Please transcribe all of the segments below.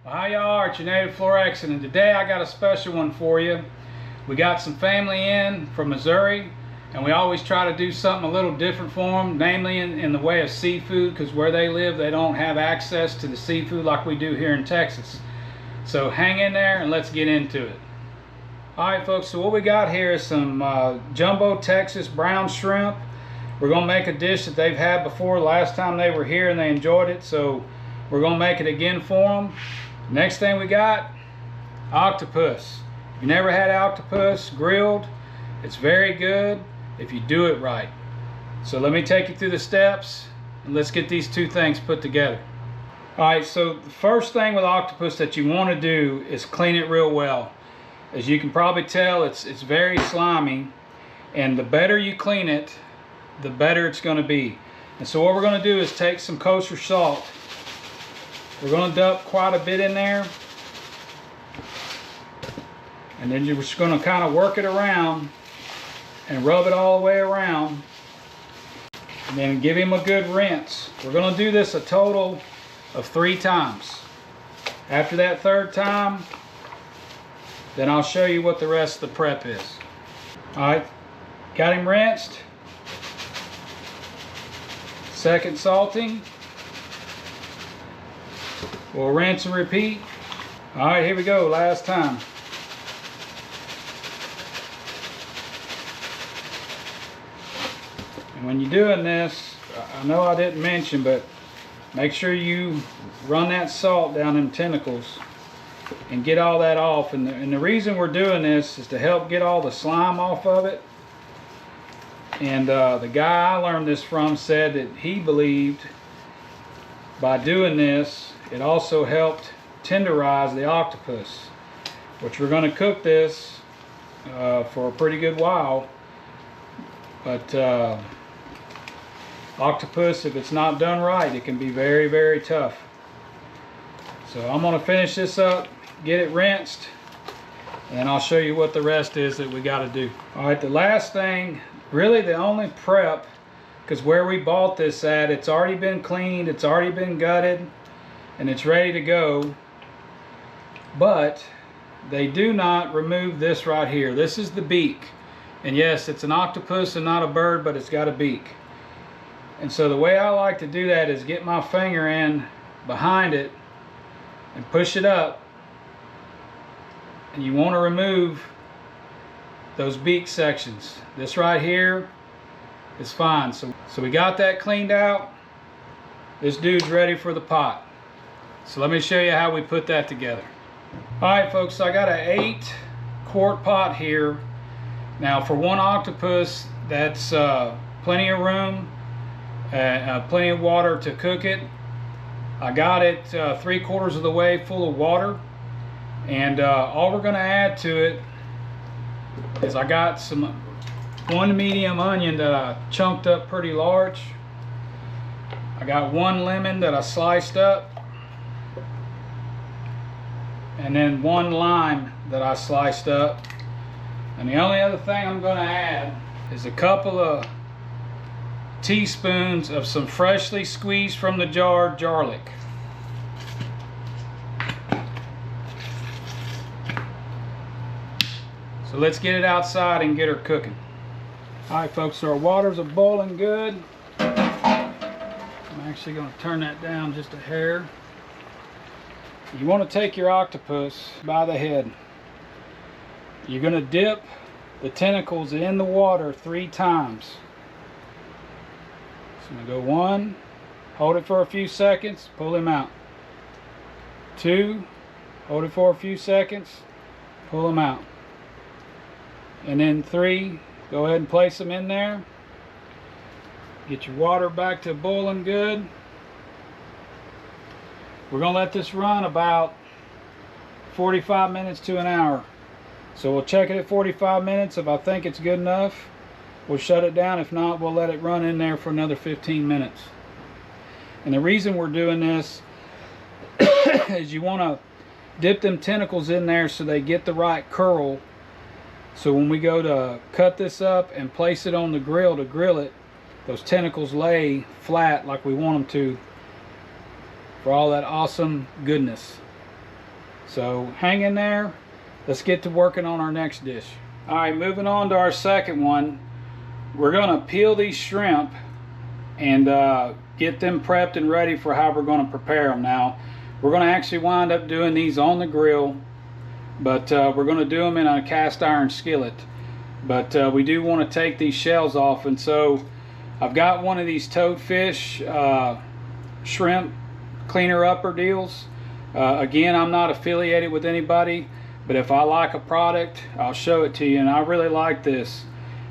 Well, how y'all are? It's your native Flor-xan, and today I got a special one for you. We got some family in from Missouri, and we always try to do something a little different for them, namely in the way of seafood, because where they live they don't have access to the seafood like we do here in Texas. So hang in there and let's get into it. Alright folks, so what we got here is some jumbo Texas brown shrimp. We're going to make a dish that they've had before last time they were here and they enjoyed it, so we're going to make it again for them. Next thing we got, octopus. If you never had octopus grilled, it's very good if you do it right. So let me take you through the steps and let's get these two things put together. Alright, so the first thing with octopus that you want to do is clean it real well. As you can probably tell, it's very slimy, and the better you clean it, the better it's going to be. And so what we're going to do is take some kosher salt. We're going to dump quite a bit in there, and then you're just going to kind of work it around and rub it all the way around, and then give him a good rinse. We're going to do this a total of 3 times. After that 3rd time, then I'll show you what the rest of the prep is. Alright, got him rinsed. Second salting. We'll rinse and repeat. Alright, here we go, last time. And when you're doing this, I know I didn't mention, but make sure you run that salt down them tentacles and get all that off. And the reason we're doing this is to help get all the slime off of it. And the guy I learned this from said that he believed by doing this it also helped tenderize the octopus, which we're going to cook this for a pretty good while. But octopus, if it's not done right, it can be very, very tough. So I'm going to finish this up, get it rinsed, and then I'll show you what the rest is that we got to do. Alright, the last thing, really the only prep, because where we bought this at, it's already been cleaned, it's already been gutted, and it's ready to go. But they do not remove this right here. This is the beak. And yes, it's an octopus and not a bird, but it's got a beak. And so the way I like to do that is get my finger in behind it and push it up, and you want to remove those beak sections. This right here is fine. So we got that cleaned out. This dude's ready for the pot. So let me show you how we put that together. Alright folks, so I got an 8-quart pot here. Now for one octopus, that's plenty of room, plenty of water to cook it. I got it 3/4 of the way full of water, and all we're going to add to it is I got one medium onion that I chunked up pretty large. I got 1 lemon that I sliced up, and then 1 lime that I sliced up. And the only other thing I'm going to add is a couple of teaspoons of some freshly squeezed from the jar garlic. So let's get it outside and get her cooking. Alright folks, so our waters are boiling good. I'm actually going to turn that down just a hair. You want to take your octopus by the head. You're going to dip the tentacles in the water 3 times. So I'm going to go 1, hold it for a few seconds, pull him out. 2, hold it for a few seconds, pull him out. And then 3, go ahead and place them in there. Get your water back to boiling good. We're going to let this run about 45 minutes to an hour. So we'll check it at 45 minutes. If I think it's good enough, we'll shut it down. If not, we'll let it run in there for another 15 minutes. And the reason we're doing this is you want to dip them tentacles in there so they get the right curl. So when we go to cut this up and place it on the grill to grill it, those tentacles lay flat like we want them to, for all that awesome goodness. So hang in there. Let's get to working on our next dish. All right, moving on to our second one. We're gonna peel these shrimp and get them prepped and ready for how we're gonna prepare them. Now, we're gonna actually wind up doing these on the grill, but we're gonna do them in a cast iron skillet. But we do want to take these shells off, and so I've got one of these toadfish shrimp cleaner upper deals. Again, I'm not affiliated with anybody, but if I like a product, I'll show it to you, and I really like this.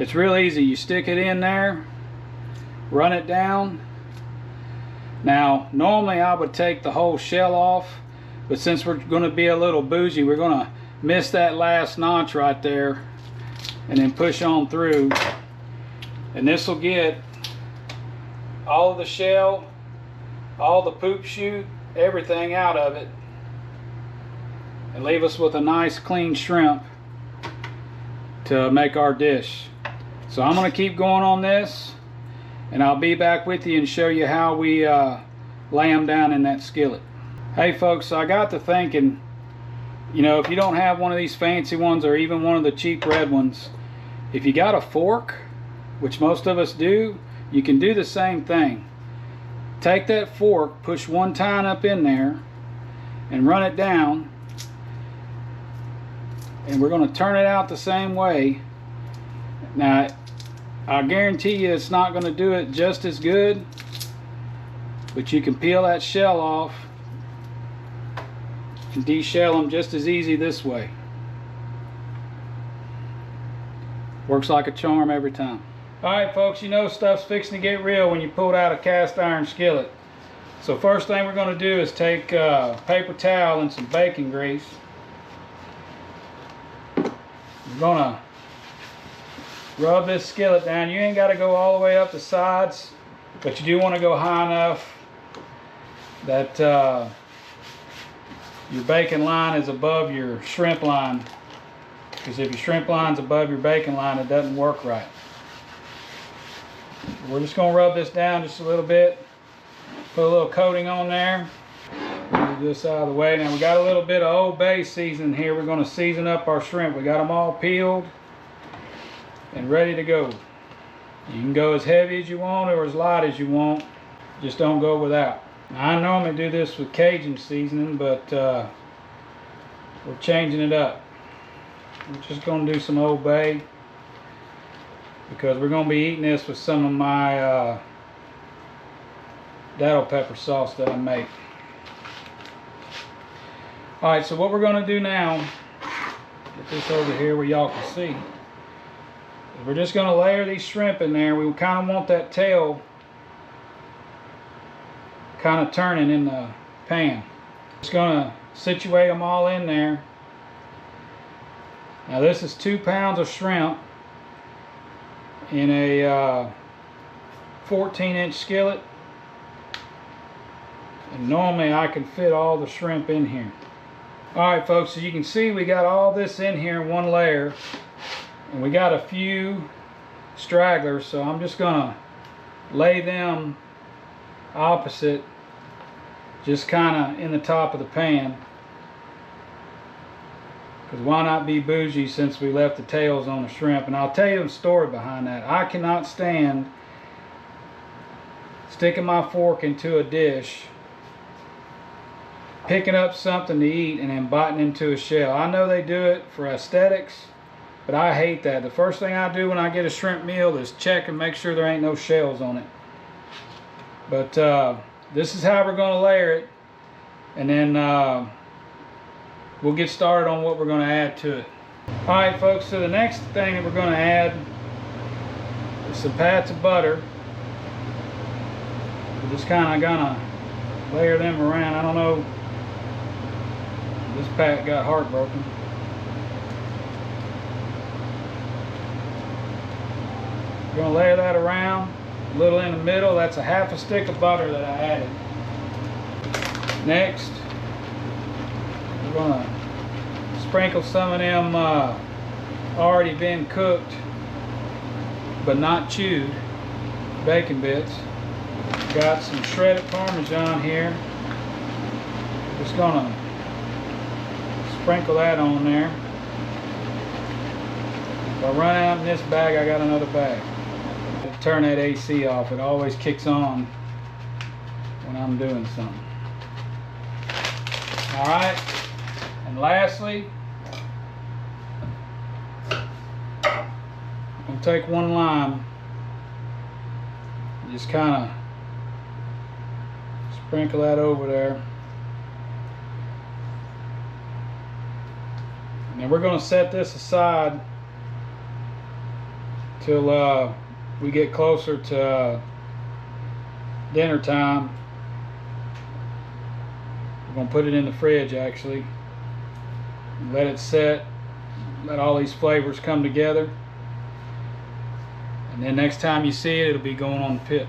It's real easy. You stick it in there, run it down. Now, normally I would take the whole shell off, but since we're going to be a little bougie, we're going to miss that last notch right there and then push on through. And this will get all of the shell, all the poop chute, everything out of it, and leave us with a nice clean shrimp to make our dish. So I'm going to keep going on this, and I'll be back with you and show you how we lay them down in that skillet. Hey folks, so I got to thinking, you know, if you don't have one of these fancy ones or even one of the cheap red ones, if you got a fork, which most of us do, you can do the same thing. Take that fork, push one tine up in there, and run it down. And we're going to turn it out the same way. Now, I guarantee you it's not going to do it just as good, but you can peel that shell off and de-shell them just as easy this way. Works like a charm every time. Alright folks, you know stuff's fixing to get real when you pull it out a cast iron skillet. So first thing we're going to do is take a paper towel and some bacon grease. We're going to rub this skillet down. You ain't got to go all the way up the sides, but you do want to go high enough that your bacon line is above your shrimp line. Because if your shrimp line's above your bacon line, it doesn't work right. We're just going to rub this down just a little bit. Put a little coating on there. Move this out of the way. Now we got a little bit of Old Bay seasoning here. We're going to season up our shrimp. We got them all peeled and ready to go. You can go as heavy as you want or as light as you want. Just don't go without. Now, I normally do this with Cajun seasoning, but we're changing it up. We're just going to do some Old Bay because we're going to be eating this with some of my dado pepper sauce that I make. Alright, so what we're going to do now, get this over here where y'all can see, is we're just going to layer these shrimp in there. We kind of want that tail kind of turning in the pan. Just going to situate them all in there. Now this is 2 pounds of shrimp in a 14-inch skillet, and normally I can fit all the shrimp in here. Alright folks, so you can see we got all this in here in one layer, and we got a few stragglers, so I'm just gonna lay them opposite, just kind of in the top of the pan. Because why not be bougie since we left the tails on the shrimp? And I'll tell you the story behind that. I cannot stand sticking my fork into a dish, picking up something to eat, and then biting into a shell. I know they do it for aesthetics, but I hate that. The first thing I do when I get a shrimp meal is check and make sure there ain't no shells on it. But this is how we're going to layer it, and then we'll get started on what we're going to add to it. Alright folks, so the next thing that we're going to add is some pats of butter. We're just kind of going to layer them around. I don't know, this pat got heartbroken. We're going to layer that around, a little in the middle. That's a half a stick of butter that I added. Next, we're going to sprinkle some of them already been cooked but not chewed bacon bits. Got some shredded Parmesan here. Just gonna Sprinkle that on there. If I run out in this bag, I got another bag. Turn that AC off. It always kicks on when I'm doing something. All right, and lastly, I'm gonna take one lime, just kind of sprinkle that over there, and then we're gonna set this aside till we get closer to dinner time. We're gonna put it in the fridge actually, let it set, let all these flavors come together, and then next time you see it, it'll be going on the pit.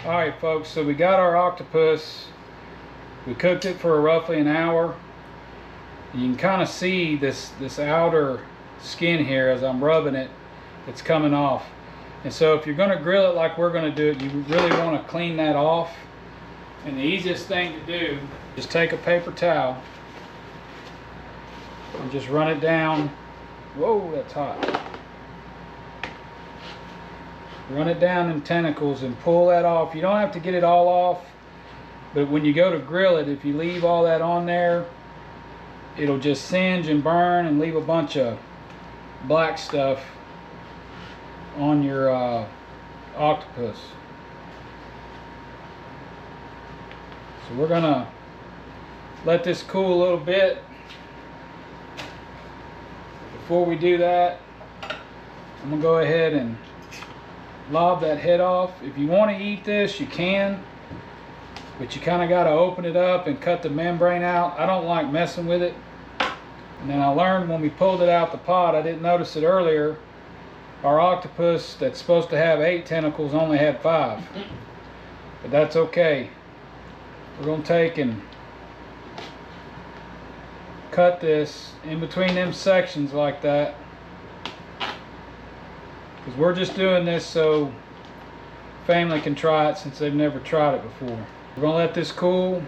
All right, folks, so we got our octopus. We cooked it for roughly an hour. You can kind of see this outer skin here as I'm rubbing it. It's coming off. And so if you're going to grill it like we're going to do it, you really want to clean that off. And the easiest thing to do is take a paper towel and just run it down. Whoa, that's hot. Run it down in tentacles and pull that off. You don't have to get it all off, but when you go to grill it, if you leave all that on there, it'll just singe and burn and leave a bunch of black stuff on your octopus. So we're gonna let this cool a little bit. Before we do that, I'm gonna go ahead and lob that head off. If you want to eat this, you can, but you kind of got to open it up and cut the membrane out. I don't like messing with it. And then I learned when we pulled it out the pot, I didn't notice it earlier, our octopus that's supposed to have 8 tentacles only had 5. But that's okay. We're going to take and cut this in between them sections like that, because we're just doing this so family can try it since they've never tried it before. We're going to let this cool.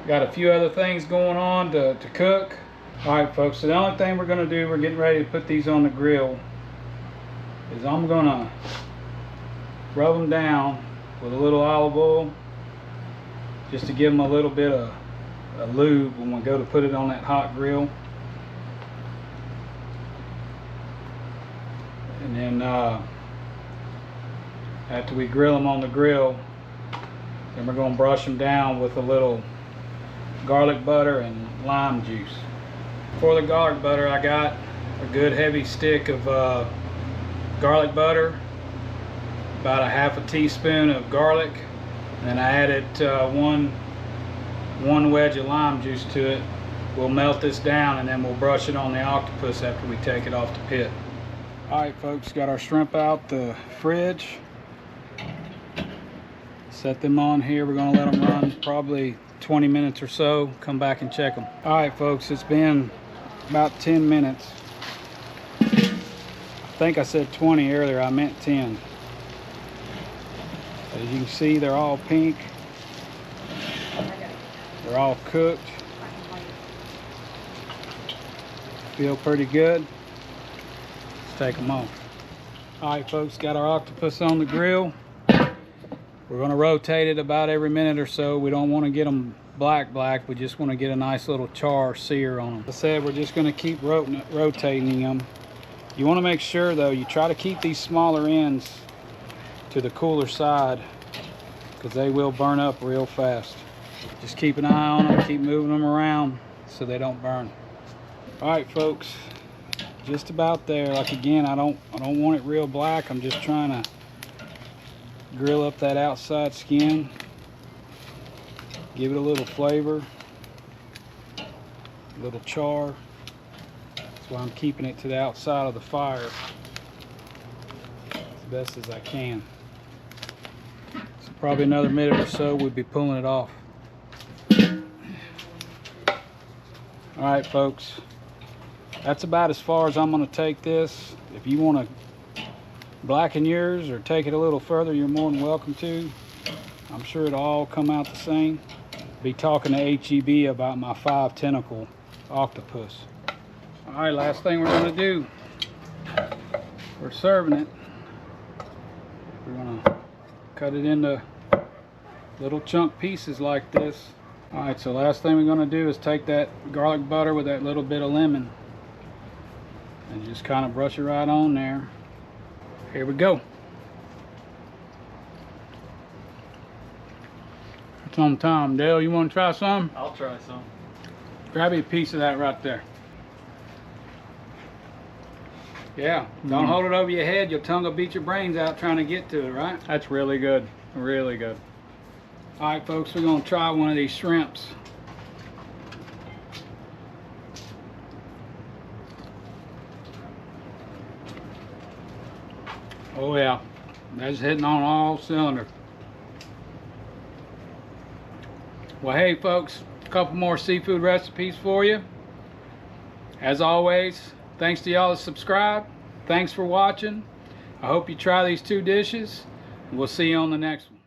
Got a few other things going on to cook. Alright folks, so the only thing we're going to do, we're getting ready to put these on the grill, is I'm going to rub them down with a little olive oil just to give them a little bit of lube when we go to put it on that hot grill. And then after we grill them on the grill, then we're going to brush them down with a little garlic butter and lime juice. For the garlic butter, I got a good heavy stick of garlic butter, about a ½ teaspoon of garlic, and then I added one wedge of lime juice to it. We'll melt this down and then we'll brush it on the octopus after we take it off the pit. Alright folks, got our shrimp out the fridge. Set them on here. We're going to let them run probably 20 minutes or so. Come back and check them. Alright folks, it's been about 10 minutes. I think I said 20 earlier, I meant 10. As you can see, they're all pink. They're all cooked. Feel pretty good. Take them off. Alright folks, got our octopus on the grill. We're going to rotate it about every minute or so. We don't want to get them black, we just want to get a nice little char sear on them. Like I said, we're just going to keep rotating them. You want to make sure though, you try to keep these smaller ends to the cooler side, because they will burn up real fast. Just keep an eye on them, keep moving them around so they don't burn. Alright folks, just about there. Like again, I don't want it real black. I'm just trying to grill up that outside skin, give it a little flavor, a little char. That's why I'm keeping it to the outside of the fire as best as I can. So probably another minute or so we'll be pulling it off. Alright folks, that's about as far as I'm going to take this. If you want to blacken yours or take it a little further, you're more than welcome to. I'm sure it'll all come out the same. Be talking to HEB about my 5 tentacle octopus. All right, last thing we're gonna do, we're serving it. We're gonna cut it into little chunk pieces like this. All right, so last thing we're gonna do is take that garlic butter with that little bit of lemon and just kind of brush it right on there. Here we go. It's on time. Dale, you want to try some? I'll try some. Grab you a piece of that right there. Yeah, don't hold it over your head. Your tongue will beat your brains out trying to get to it, right? That's really good. Really good. All right, folks, we're going to try one of these shrimps. Oh yeah, that's hitting on all cylinders. Well, hey folks, a couple more seafood recipes for you. As always, thanks to y'all that subscribe. Thanks for watching. I hope you try these two dishes. We'll see you on the next one.